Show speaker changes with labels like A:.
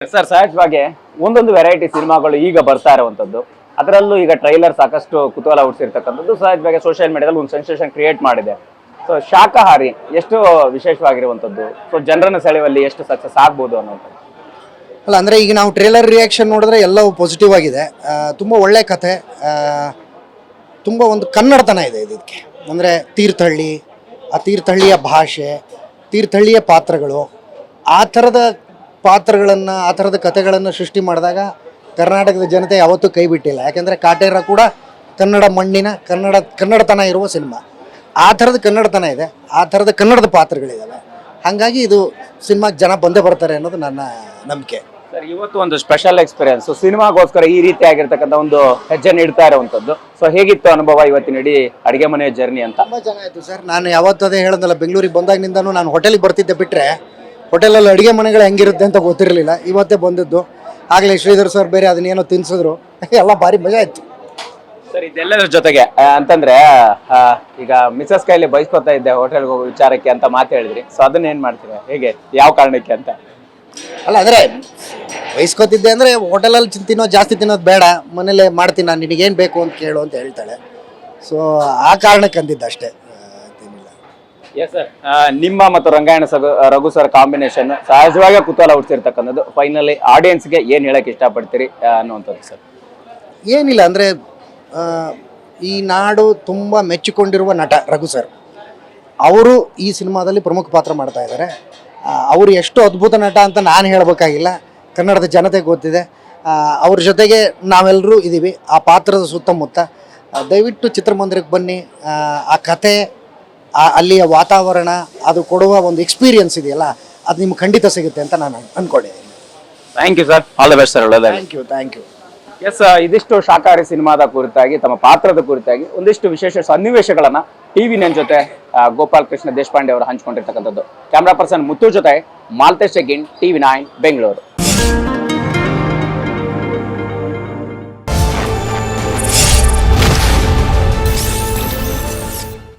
A: Sir ಸಹಜವಾಗಿ ಒಂದೊಂದು variety ಸಿನಿಮಾಗಳು ಈಗ ಬರ್ತಾ ಇರುವಂತದ್ದು, ಅದರಲ್ಲೂ ಈಗ ಟ್ರೈಲರ್ ಸಾಕಷ್ಟು ಕುತೂಹಲ ಹುಟ್ಟಿಸಿರ್ತಕ್ಕಂಥದ್ದು, ಸಹಜವಾಗಿ ಸೋಷಿಯಲ್ ಮೀಡಿಯಾದಲ್ಲಿ ಒಂದು ಸೆನ್ಸೇಷನ್ ಕ್ರಿಯೇಟ್ ಮಾಡಿದೆ. ಸೊ ಶಾಕಾಹಾರಿ ಎಷ್ಟು ವಿಶೇಷವಾಗಿರುವಂತದ್ದು, ಸೊ ಜನರನ್ನು ಸೆಳೆಯುವಲ್ಲಿ ಎಷ್ಟು ಸಕ್ಸಸ್ ಆಗ್ಬೋದು ಅನ್ನೋದು.
B: ಅಲ್ಲ ಅಂದರೆ ಈಗ ನಾವು ಟ್ರೇಲರ್ ರಿಯಾಕ್ಷನ್ ನೋಡಿದ್ರೆ ಎಲ್ಲವೂ ಪಾಸಿಟಿವ್ ಆಗಿದೆ. ತುಂಬ ಒಳ್ಳೆ ಕತೆ, ತುಂಬ ಒಂದು ಕನ್ನಡತನ ಇದೆ ಇದಕ್ಕೆ. ಅಂದರೆ ತೀರ್ಥಹಳ್ಳಿ, ಆ ತೀರ್ಥಹಳ್ಳಿಯ ಭಾಷೆ, ತೀರ್ಥಹಳ್ಳಿಯ ಪಾತ್ರಗಳು, ಆ ಥರದ ಪಾತ್ರಗಳನ್ನು, ಆ ಥರದ ಕಥೆಗಳನ್ನು ಸೃಷ್ಟಿ ಮಾಡಿದಾಗ ಕರ್ನಾಟಕದ ಜನತೆ ಯಾವತ್ತೂ ಕೈ ಬಿಟ್ಟಿಲ್ಲ. ಯಾಕೆಂದರೆ ಕಾಟೇರ ಕೂಡ ಕನ್ನಡ ಮಣ್ಣಿನ ಕನ್ನಡತನ ಇರುವ ಸಿನಿಮಾ. ಆ ಥರದ ಕನ್ನಡತನ ಇದೆ, ಆ ಥರದ ಕನ್ನಡದ ಪಾತ್ರಗಳಿದ್ದಾವೆ. ಹಾಗಾಗಿ ಇದು ಸಿನಿಮಾಗೆ ಜನ ಬಂದೇ ಬರ್ತಾರೆ ಅನ್ನೋದು ನನ್ನ ನಂಬಿಕೆ.
A: ಸರ್ ಇವತ್ತು ಒಂದು ಸ್ಪೆಷಲ್ ಎಕ್ಸ್ಪೀರಿಯನ್ಸ್, ಸಿನಿಮಾಗೋಸ್ಕರ ಈ ರೀತಿ ಆಗಿರ್ತಕ್ಕಂಥ ಒಂದು ಹೆಜ್ಜೆ ನೀಡ್ತಾ ಇರುವಂಥದ್ದು. ಸೊ ಹೇಗಿತ್ತು ಅನುಭವ ಇವತ್ತಿನ ಇಡೀ ಅಡುಗೆ ಮನೆ ಜರ್ನಿ ಅಂತ?
B: ತುಂಬ ಚೆನ್ನಾಗಿತ್ತು ಸರ್. ನಾನು ಯಾವತ್ತೂ ಅದೇ ಹೇಳೋದಲ್ಲ, ಬೆಂಗಳೂರಿಗೆ ಬಂದಾಗಿನಿಂದನೂ ನಾನು ಹೋಟೆಲಿಗೆ ಬರ್ತಿದ್ದೆ, ಬಿಟ್ಟರೆ ಹೋಟೆಲಲ್ಲಿ ಅಡುಗೆ ಮನೆಗಳು ಹೆಂಗಿರುತ್ತೆ ಅಂತ ಗೊತ್ತಿರಲಿಲ್ಲ. ಇವತ್ತೇ ಬಂದಿದ್ದು. ಆಗಲೇ ಶ್ರೀಧರ್ ಸರ್ ಬೇರೆ ಅದನ್ನೇನೋ ತಿನ್ಸಿದ್ರು, ಎಲ್ಲ ಭಾರಿ ಮಜಾ ಇತ್ತು
A: ಸರ್. ಇದೆಲ್ಲದರ ಜೊತೆಗೆ ಅಂತಂದ್ರೆ ಈಗ ಮಿಸಸ್ ಕೈಲಿ ಬಯಸ್ಕೊತಾ ಇದ್ದೆ ಹೋಟೆಲ್ಗೆ ಹೋಗೋ ವಿಚಾರಕ್ಕೆ ಅಂತ ಮಾತು ಹೇಳಿದ್ರಿ. ಸೊ ಅದನ್ನ ಏನ್ ಮಾಡ್ತೀರಾ, ಹೇಗೆ, ಯಾವ ಕಾರಣಕ್ಕೆ ಅಂತ?
B: ಅಲ್ಲ ಅಂದರೆ ಬಯಸ್ಕೊತಿದ್ದೆ ಅಂದರೆ ಹೋಟೆಲಲ್ಲಿ ಜಾಸ್ತಿ ತಿನ್ನೋದು ಬೇಡ, ಮನೇಲೆ ಮಾಡ್ತೀನಿ ನಾನು, ನಿನಗೇನು ಬೇಕು ಅಂತ ಕೇಳು ಅಂತ ಹೇಳ್ತಾಳೆ. ಸೊ ಆ ಕಾರಣಕ್ಕೆ ಅಂದಿದ್ದು ಅಷ್ಟೇ,
A: ಎಸ್ ಸರ್. ನಿಮ್ಮ ಮತ್ತು ರಂಗಾಯಣ ರಘು ಸರ್ ಕಾಂಬಿನೇಷನ್ ಸಹಜವಾಗಿ ಕುತೂಹಲ ಹುಟ್ಟಿಸಿರ್ತಕ್ಕಂಥದ್ದು. ಫೈನಲಿ ಆಡಿಯನ್ಸ್ಗೆ ಏನು ಹೇಳಕ್ಕೆ ಇಷ್ಟಪಡ್ತೀರಿ ಅನ್ನುವಂಥದ್ದು ಸರ್?
B: ಏನಿಲ್ಲ ಅಂದರೆ ಈ ನಾಡು ತುಂಬ ಮೆಚ್ಚಿಕೊಂಡಿರುವ ನಟ ರಘು ಸರ್, ಅವರು ಈ ಸಿನಿಮಾದಲ್ಲಿ ಪ್ರಮುಖ ಪಾತ್ರ ಮಾಡ್ತಾ ಇದ್ದಾರೆ. ಅವರು ಎಷ್ಟು ಅದ್ಭುತ ನಟ ಅಂತ ನಾನು ಹೇಳಬೇಕಾಗಿಲ್ಲ, ಕನ್ನಡದ ಜನತೆಗೆ ಗೊತ್ತಿದೆ. ಅವ್ರ ಜೊತೆಗೆ ನಾವೆಲ್ಲರೂ ಇದ್ದೀವಿ ಆ ಪಾತ್ರದ ಸುತ್ತಮುತ್ತ. ದಯವಿಟ್ಟು ಚಿತ್ರಮಂದಿರಕ್ಕೆ ಬನ್ನಿ. ಆ ಕತೆ, ಅಲ್ಲಿಯ ವಾತಾವರಣ, ಅದು ಕೊಡುವ ಒಂದು ಎಕ್ಸ್ಪೀರಿಯನ್ಸ್ ಇದೆಯಲ್ಲ, ಅದು ನಿಮ್ಗೆ ಖಂಡಿತ ಸಿಗುತ್ತೆ ಅಂತ ನಾನು ಅಂದ್ಕೊಂಡಿದ್ದೀನಿ.
A: Thank you sir, all the best sir.
B: Thank you.
A: Yes, ಇದಿಷ್ಟು ಶಾಕಾಹಾರಿ ಸಿನಿಮಾದ ಕುರಿತಾಗಿ, ತಮ್ಮ ಪಾತ್ರದ ಕುರಿತಾಗಿ ಒಂದಿಷ್ಟು ವಿಶೇಷ ಸನ್ನಿವೇಶಗಳನ್ನ TV9 ಜೊತೆ ಗೋಪಾಲ್ ಕೃಷ್ಣ ದೇಶಪಾಂಡೆ ಅವರು ಹಂಚ್ಕೊಂಡಿರ್ತಕ್ಕಂಥದ್ದು. ಕ್ಯಾಮ್ರಾ ಪರ್ಸನ್ ಮುತ್ತು ಜೊತೆ ಮಾಲ್ತೇಶ್ ಜಗ್ಗಿನ್, TV9 ಬೆಂಗಳೂರು.